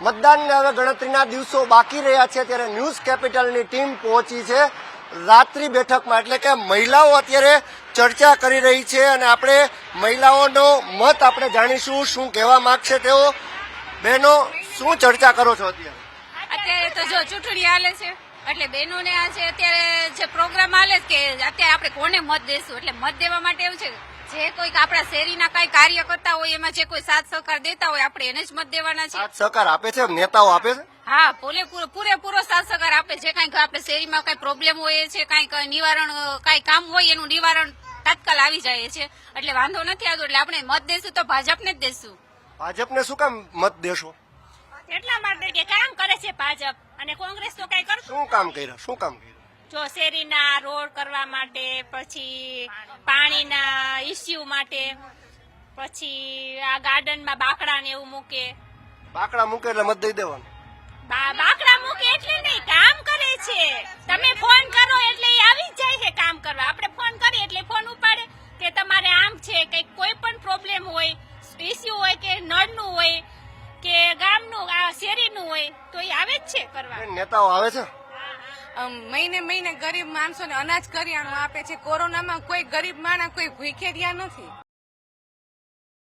મતદાનને હવે ગણતરીના દિવસો બાકી રહ્યા છે ત્યારે ન્યૂઝ કેપિટલની ટીમ પહોંચી છે રાત્રિ બેઠકમાં, એટલે કે મહિલાઓ અત્યારે ચર્ચા કરી રહી છે અને આપણે મહિલાઓનો મત આપણે જાણીશું શું કહેવા માંગશે તેઓ. બહેનો, શું ચર્ચા કરો છો અત્યારે? તો જો ચૂંટણી હાલે છે એટલે બહેનોને આ છે અત્યારે જે પ્રોગ્રામ હાલે કે અત્યારે આપણે કોને મત દેશું, એટલે મત દેવા માટે એવું છે જે કોઈ આપણા શેરીના કઈ કાર્ય કરતા હોય એમાં જે કોઈ સાથ સહકાર દેતા હોય આપણે એને જ મત દેવાના છે. સાથ સહકાર આપે છે નેતાઓ આપે છે? હા, પૂરેપૂરો સાથ સહકાર આપે. જે કઈ આપણે શેરીમાં કઈ પ્રોબ્લેમ હોય છે, કઈ નિવારણ કઈ કામ હોય એનું નિવારણ તાત્કાલ આવી જાય છે, એટલે વાંધો નથી આવતો. એટલે આપણે મત દેશું તો ભાજપને જ દેશું. ભાજપને શું કામ મત દેશો? એટલા માટે કે કામ કરે છે ભાજપ, અને કોંગ્રેસ તો કઈ કરતું. શું કામ કર્યું? જો શેરીના રોડ કરવા માટે, પછી પાણીના ઇસ્યુ માટે, પછી આ ગાર્ડનમાં બાકડા ને એવું મૂકે. બાકડા મૂકે એટલે મત દઈ દેવાનું? બાકડા મૂકે એટલે નહીં, કામ કરે છે. તમે ફોન કરો એટલે એ આવી જ જાય છે કામ કરવા. આપણે ફોન કરીએ એટલે ફોન ઉપાડે કે તમારે આમ છે, કઈક કોઈ પણ પ્રોબ્લેમ હોય, ઇસ્યુ હોય કે નળનું હોય કે ગામનું આ શેરીનું હોય તો એ આવે જ છે કરવા. નેતાઓ આવે છે? મહિને ગરીબ માણસોને અનાજ કરિયાણું આપે છે. કોરોનામાં કોઈ ગરીબ માણસ કોઈ ભૂખે રહ્યા નથી.